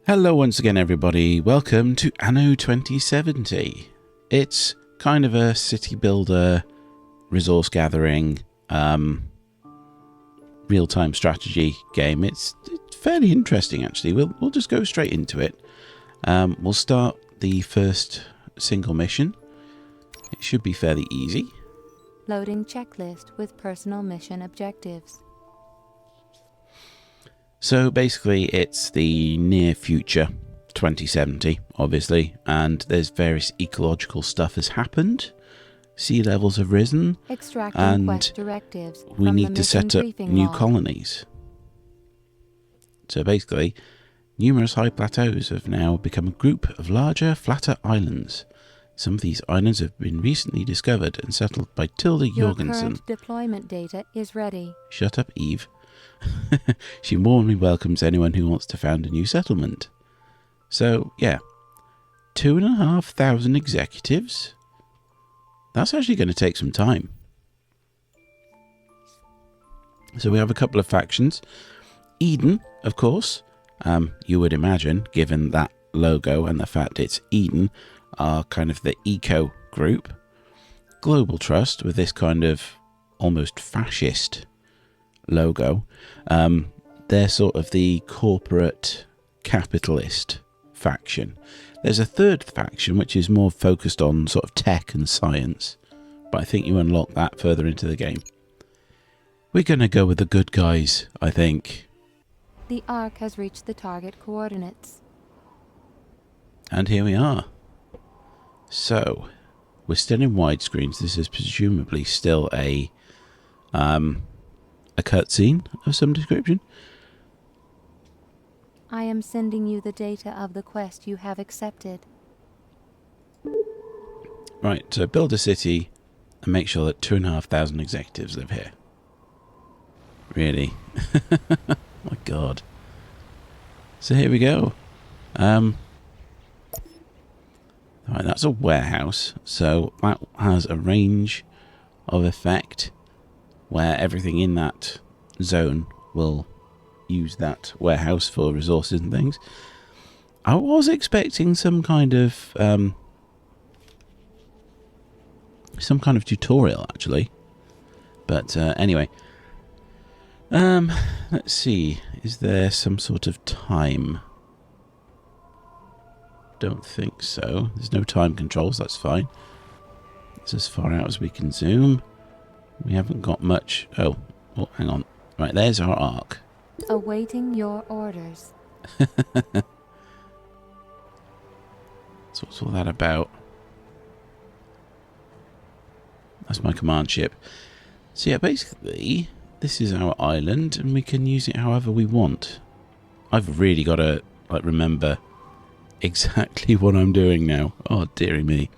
Hello once again everybody, welcome to Anno 2070. It's kind of a city builder, resource gathering, real-time strategy game. It's fairly interesting actually. We'll just go straight into it. We'll start the first single mission. It should be fairly easy. Loading checklist with personal mission objectives. So basically it's the near future, 2070 obviously, and there's various ecological stuff has happened. Sea levels have risen, Extracting and quest directives we from the need to set up briefing new log. colonies. So basically, numerous high plateaus have now become a group of larger, flatter islands. Some of these islands have been recently discovered and settled by Tilda Your Jorgensen. current deployment data is ready. Shut up, Eve. She warmly welcomes anyone who wants to found a new settlement. So, yeah. 2,500 executives? That's actually going to take some time. So we have a couple of factions. Eden, of course, you would imagine, given that logo and the fact it's Eden, are kind of the eco group. Global Trust, with this kind of almost fascist logo, they're sort of the corporate capitalist faction. There's a third faction which is more focused on sort of tech and science, but I think you unlock that further into the game. We're going to go with the good guys, I think. The Ark has reached the target coordinates. And here we are. So, we're still in widescreens. This is presumably still a cutscene of some description. I am sending you the data of the quest you have accepted. Right, so build a city and make sure that 2,500 executives live here. Really? My God. So here we go. Right, that's a warehouse. So that has a range of effect where everything in that zone will use that warehouse for resources and things. I was expecting some kind of tutorial actually, but anyway, let's see. Is there some sort of time? Don't think so. There's no time controls. That's fine. It's as far out as we can zoom. We haven't got much. Oh, hang on. Right, there's our arc. Awaiting your orders. So what's all that about? That's my command ship. So yeah, basically, this is our island, and we can use it however we want. I've really got to remember exactly what I'm doing now. Oh, dearie me.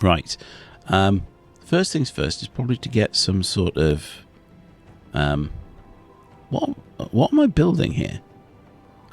Right. First things first is probably to get some sort of what am I building here?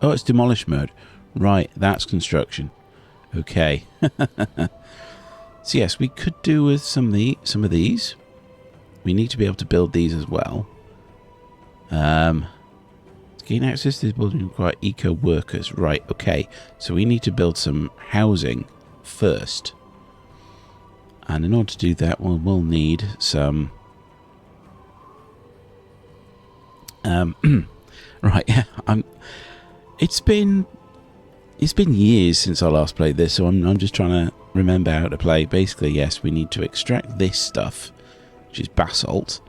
Oh, it's demolish mode. Right, that's construction. Okay. So yes, we could do with some of these. We need to be able to build these as well. To gain access to this building require eco workers. Right, okay. So we need to build some housing first. And in order to do that, we'll need some right, yeah. It's been years since I last played this, so I'm just trying to remember how to play. Basically, yes, we need to extract this stuff, which is basalt,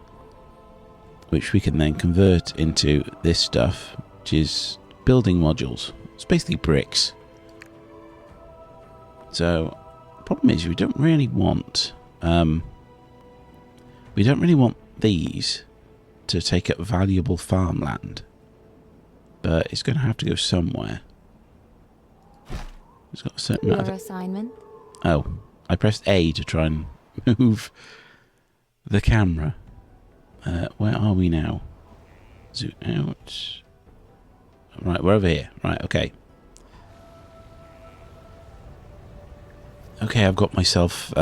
which we can then convert into this stuff, which is building modules. It's basically bricks. So, the problem is we don't really want these to take up valuable farmland, but it's going to have to go somewhere. It's got a certain amount Your of... assignment. Oh, I pressed A to try and move the camera. Where are we now? Zoom out. Right, we're over here. Right, okay. Okay, I've got myself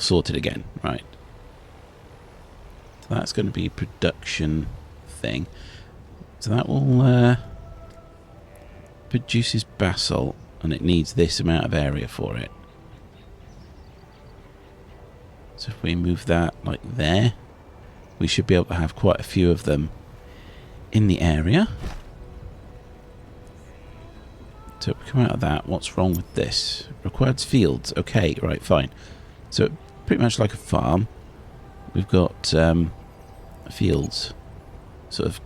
sorted again. Right. So that's going to be production thing. So that will produces basalt, and it needs this amount of area for it. So if we move that like there, we should be able to have quite a few of them in the area. So if we come out of that, what's wrong with this? Required fields. Okay, right, fine. So pretty much like a farm, we've got fields, sort of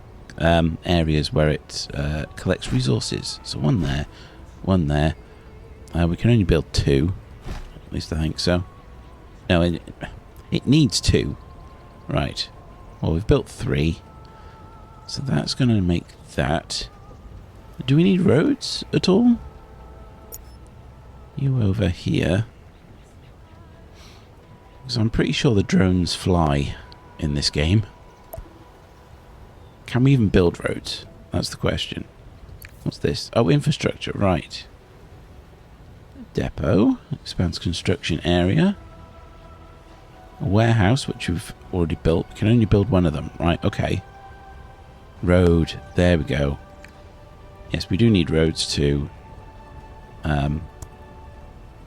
areas where it collects resources. So one there, one there. We can only build 2, at least I think so. No, it needs 2. Right. Well, we've built 3. So that's going to make that. Do we need roads at all? You over here. Because I'm pretty sure the drones fly in this game. Can we even build roads? That's the question. What's this? Oh, infrastructure, right. Depot. Expands construction area. A warehouse, which we've already built. We can only build one of them. Right, okay. Road. There we go. Yes, we do need roads to run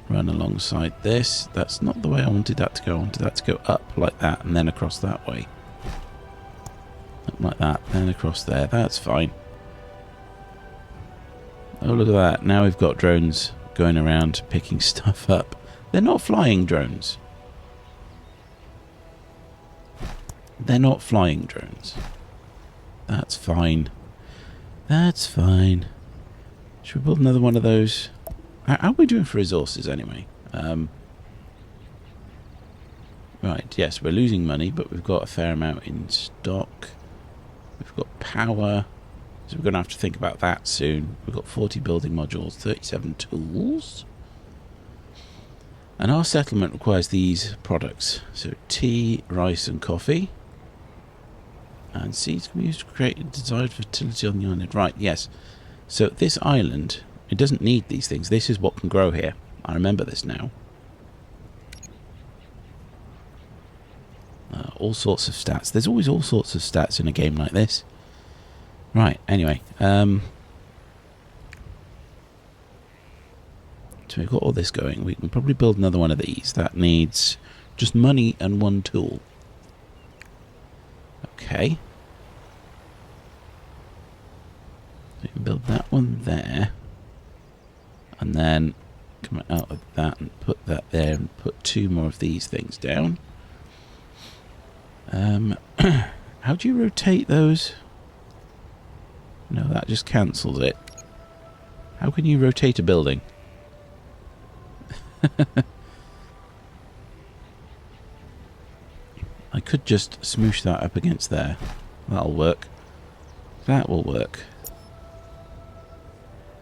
alongside this. That's not the way I wanted that to go. I wanted that to go up like that and then across that way. Up like that, then across there. That's fine. Oh, look at that. Now we've got drones going around picking stuff up. They're not flying drones. They're not flying drones. That's fine. That's fine. Should we build another one of those? How are we doing for resources anyway? Right, yes, we're losing money, but we've got a fair amount in stock. We've got power, so we're going to have to think about that soon. We've got 40 building modules, 37 tools. And our settlement requires these products. So tea, rice and coffee. And seeds can be used to create desired fertility on the island. Right, yes. So this island, it doesn't need these things. This is what can grow here. I remember this now. All sorts of stats. There's always all sorts of stats in a game like this. Right, anyway. So we've got all this going. We can probably build another one of these. That needs just money and 1 tool. Okay. We can build that one there. And then come out of that and put that there and put 2 more of these things down. How do you rotate those? No, that just cancels it. How can you rotate a building? I could just smoosh that up against there. That'll work. That will work.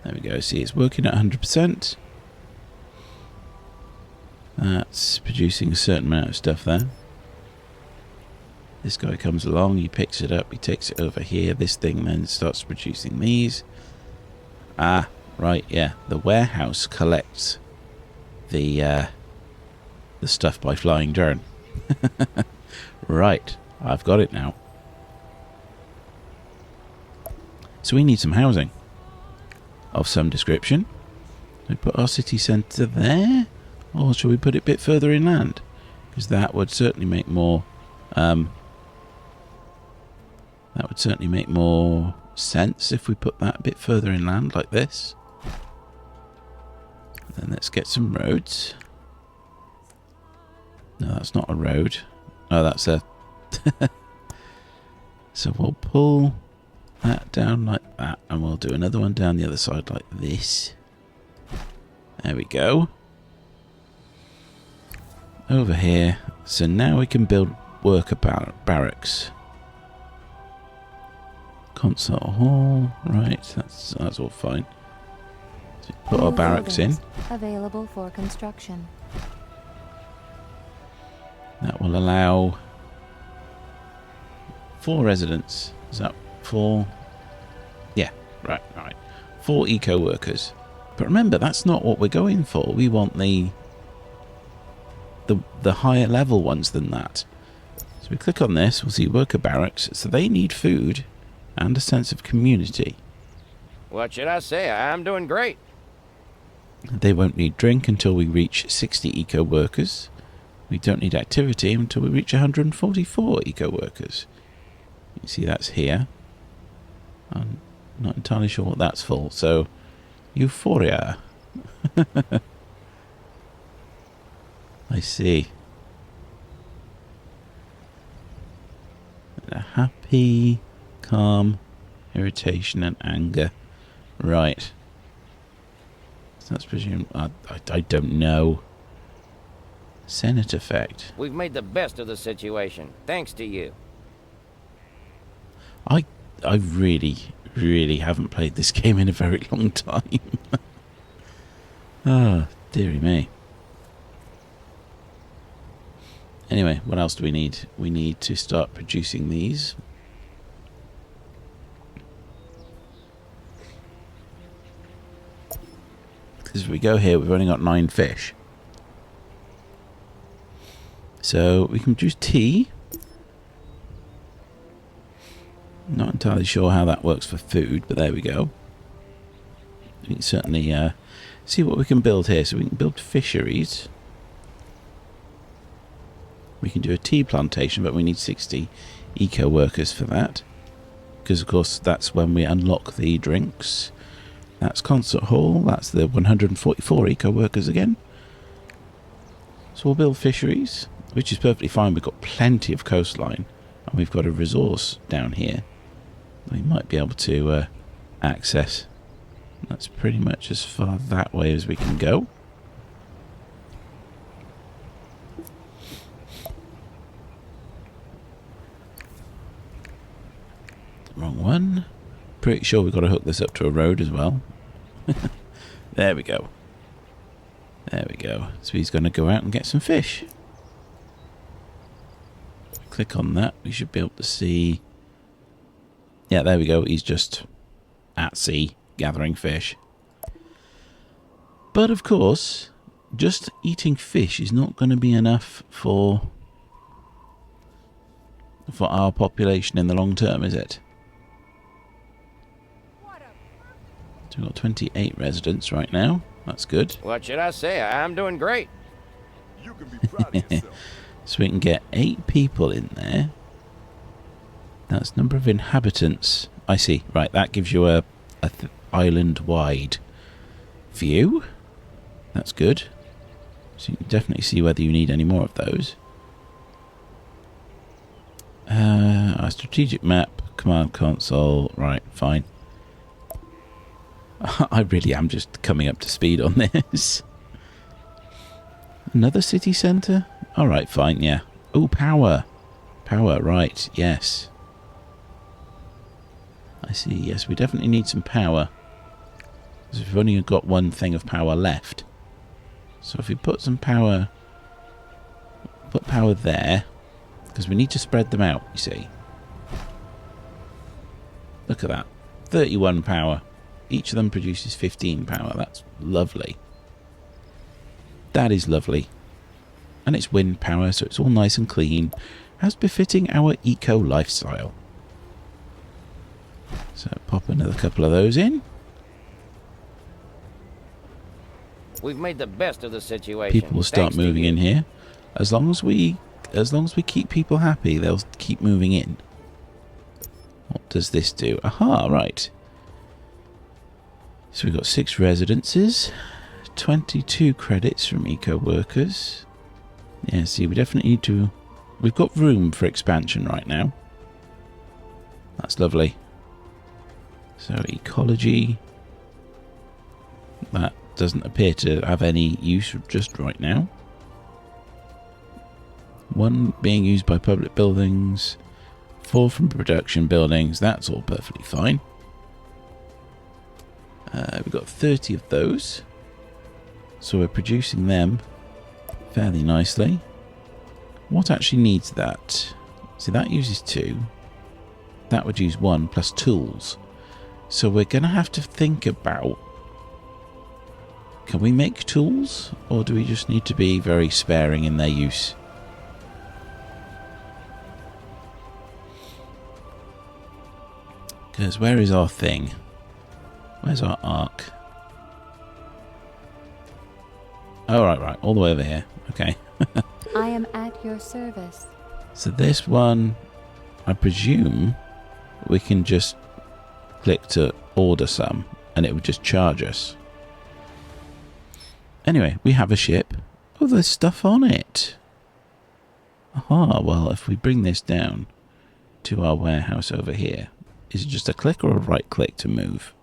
There we go. See, it's working at 100%. That's producing a certain amount of stuff there. This guy comes along, he picks it up, he takes it over here. This thing then starts producing these. Ah, right, yeah. The warehouse collects the stuff by flying drone. Right, I've got it now. So we need some housing of some description. We put our city centre there, or shall we put it a bit further inland? Because that would certainly make more. That would certainly make more sense if we put that a bit further inland like this. Then let's get some roads. No, that's not a road. Oh, that's a... So we'll pull that down like that, and we'll do another one down the other side like this. There we go. Over here. So now we can build worker barracks. Concert hall, right? That's all fine. So put our barracks in. Available for construction. That will allow 4 residents. Is that 4? Yeah, right. 4 eco workers. But remember, that's not what we're going for. We want the higher level ones than that. So we click on this. We'll see worker barracks. So they need food. and a sense of community. What should I say? I'm doing great. They won't need drink until we reach 60 eco-workers. We don't need activity until we reach 144 eco-workers. You see that's here. I'm not entirely sure what that's for. So, euphoria. I see. Happy, calm, irritation and anger. Right. So that's presumed... I don't know. Senate effect. We've made the best of the situation, thanks to you. I really haven't played this game in a very long time. Ah, dearie me. Anyway, what else do we need? We need to start producing these. Because if we go here, we've only got 9 fish. So we can produce tea. Not entirely sure how that works for food, but there we go. We can certainly see what we can build here. So we can build fisheries. We can do a tea plantation, but we need 60 eco-workers for that. Because, of course, that's when we unlock the drinks. That's concert hall. That's the 144 eco-workers again. So we'll build fisheries, which is perfectly fine. We've got plenty of coastline. And we've got a resource down here we might be able to access. That's pretty much as far that way as we can go. Wrong one. Pretty sure we've got to hook this up to a road as well. There we go. There we go. So he's going to go out and get some fish. Click on that. We should be able to see... Yeah, there we go. He's just at sea gathering fish. But of course, just eating fish is not going to be enough for our population in the long term, is it? So we've got 28 residents right now. That's good. What should I say? I'm doing great. You can be proud of yourself. So we can get 8 people in there. That's number of inhabitants. I see. Right, that gives you a island-wide view. That's good. So you can definitely see whether you need any more of those. Our strategic map, command console. Right, fine. I really am just coming up to speed on this. Another city centre? Alright, fine, yeah. Oh, power. Power, right, yes. I see, yes, we definitely need some power. Because we've only got one thing of power left. So if we put some power... Put power there. Because we need to spread them out, you see. Look at that. 31 power. Each of them produces 15 power. That's lovely. That is lovely. And it's wind power, so it's all nice and clean, as befitting our eco lifestyle. So pop another couple of those in. We've made the best of the situation. People will start thanks to moving you. in here. As long as we keep people happy, they'll keep moving in. What does this do? Aha, right. So we've got 6 residences, 22 credits from eco-workers. Yeah, see, we definitely need to... We've got room for expansion right now. That's lovely. So, ecology. That doesn't appear to have any use just right now. 1 being used by public buildings. 4 from production buildings. That's all perfectly fine. We've got 30 of those. So we're producing them fairly nicely. What actually needs that? See, that uses 2. That would use 1 plus tools. So we're going to have to think about... Can we make tools? Or do we just need to be very sparing in their use? Because where is our thing? Where's our arc? Oh, right. All the way over here. Okay. I am at your service. So this one, I presume we can just click to order some and it would just charge us. Anyway, we have a ship. Oh, there's stuff on it. Aha, well, if we bring this down to our warehouse over here, is it just a click or a right click to move?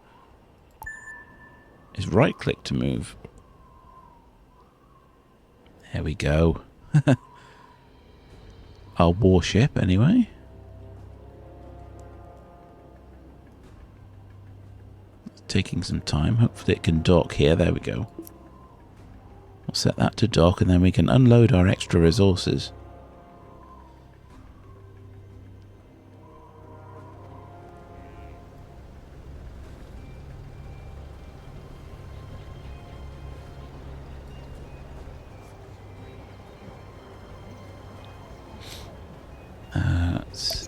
It's right click to move. There we go. Our warship, anyway. It's taking some time. Hopefully it can dock here. There we go. We'll set that to dock and then we can unload our extra resources.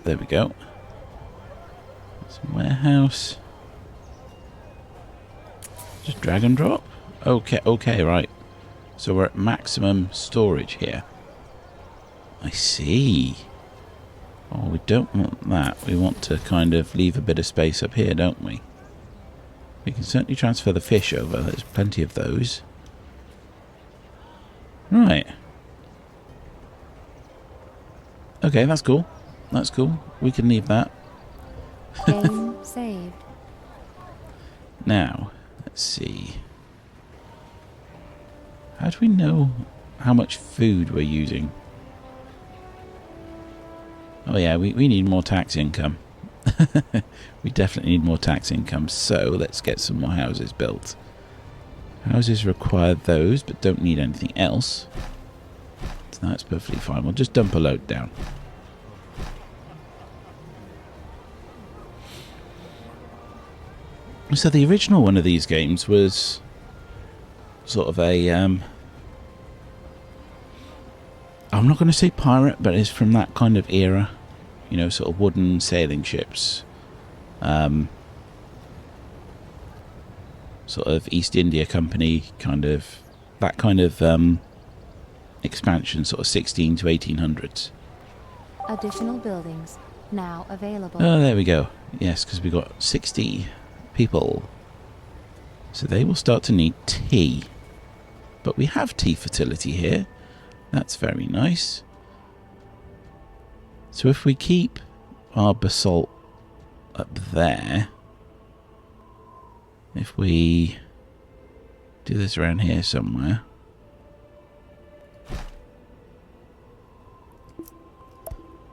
There we go. Some warehouse. Just drag and drop. Okay, right. So we're at maximum storage here. I see. Oh, we don't want that. We want to kind of leave a bit of space up here, don't we? We can certainly transfer the fish over. There's plenty of those. Right. Okay, that's cool. That's cool. We can leave that. Game saved. Now, let's see. How do we know how much food we're using? Oh yeah, we need more tax income. We definitely need more tax income. So let's get some more houses built. Houses require those, but don't need anything else. So that's perfectly fine. We'll just dump a load down. So the original one of these games was sort of a, I'm not going to say pirate, but it's from that kind of era. You know, sort of wooden sailing ships. Sort of East India Company kind of, that kind of expansion, sort of 16 to 1800s. Additional buildings now available. Oh, there we go. Yes, because we've got 60 people. So they will start to need tea. But we have tea fertility here. That's very nice. So if we keep our basalt up there, if we do this around here somewhere,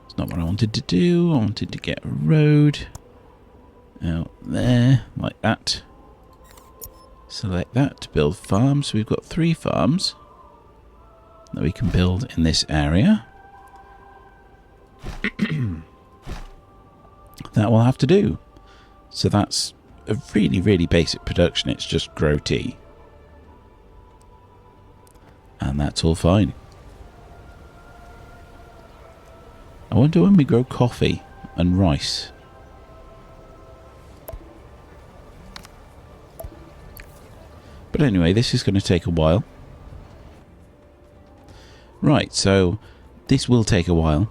it's not what I wanted to do. I wanted to get a road out there, like that. Select that to build farms. So we've got 3 farms that we can build in this area. That will have to do. So that's a really, really basic production. It's just grow tea. And that's all fine. I wonder when we grow coffee and rice. But anyway, this is going to take a while. Right, so this will take a while.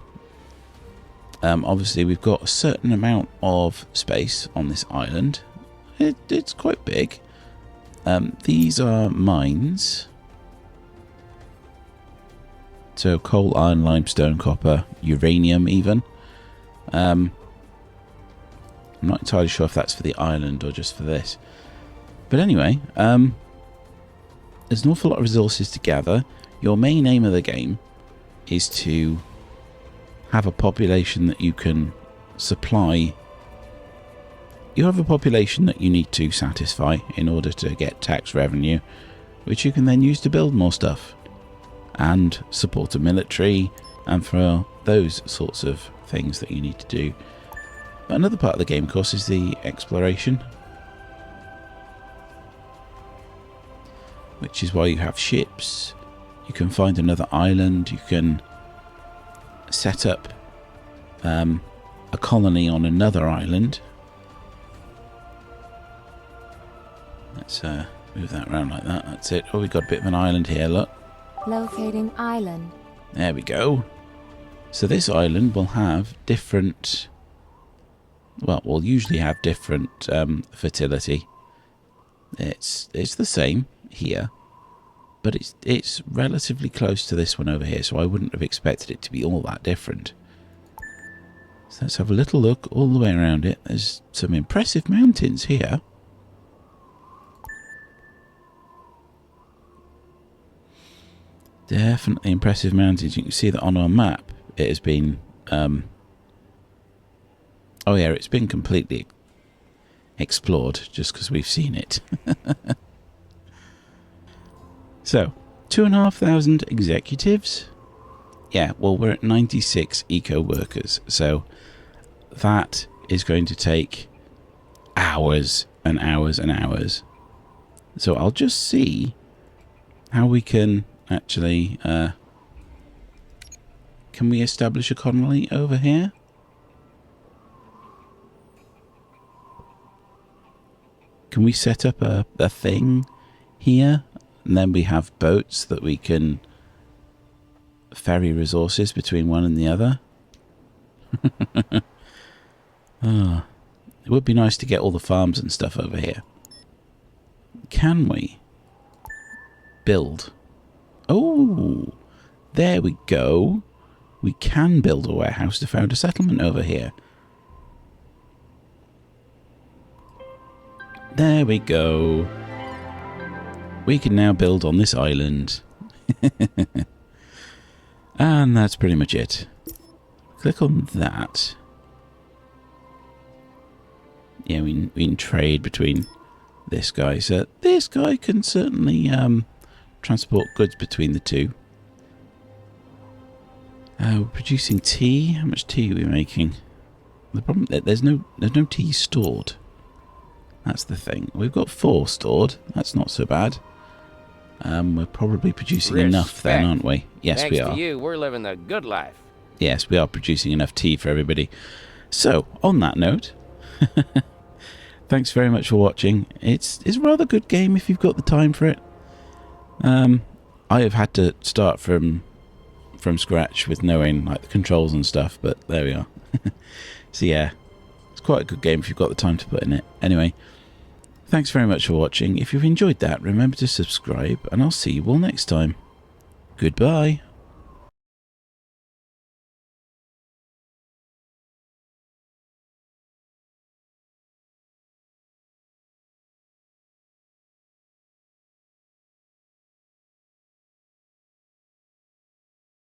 Obviously, we've got a certain amount of space on this island. It's quite big. These are mines. So coal, iron, limestone, copper, uranium even. I'm not entirely sure if that's for the island or just for this. But anyway, there's an awful lot of resources to gather. Your main aim of the game is to have a population that you can supply. You have a population that you need to satisfy in order to get tax revenue, which you can then use to build more stuff and support a military and for those sorts of things that you need to do. But another part of the game, of course, is the exploration, which is why you have ships. You can find another island. You can set up a colony on another island. Let's move that around like that. That's it. Oh, we've got a bit of an island here, look. Locating island. There we go. So this island will have different... Well, we'll usually have different fertility. It's the same here, but it's relatively close to this one over here, so I wouldn't have expected it to be all that different. So let's have a little look all the way around it. There's some impressive mountains here. Definitely impressive mountains. You can see that on our map it has been... oh yeah, it's been completely explored just because we've seen it. So, 2,500 executives. Yeah, well, we're at 96 eco workers. So, that is going to take hours and hours and hours. So, I'll just see how we can actually... can we establish a colony over here? Can we set up a thing here? And then we have boats that we can ferry resources between one and the other. Oh, it would be nice to get all the farms and stuff over here. Can we build? Oh, there we go. We can build a warehouse to found a settlement over here. There we go. We can now build on this island. And that's pretty much it. Click on that. Yeah, we can trade between this guy. So this guy can certainly transport goods between the two. We're producing tea. How much tea are we making? The problem there's no tea stored. That's the thing. We've got 4 stored. That's not so bad. We're probably producing enough then, aren't we? Yes, we are. Thanks to you, we're living the good life. Yes, we are producing enough tea for everybody. So, on that note, thanks very much for watching. It's a rather good game if you've got the time for it. I have had to start from scratch with knowing like the controls and stuff, but there we are. So yeah, it's quite a good game if you've got the time to put in it. Anyway, thanks very much for watching. If you've enjoyed that, remember to subscribe, and I'll see you all next time. Goodbye.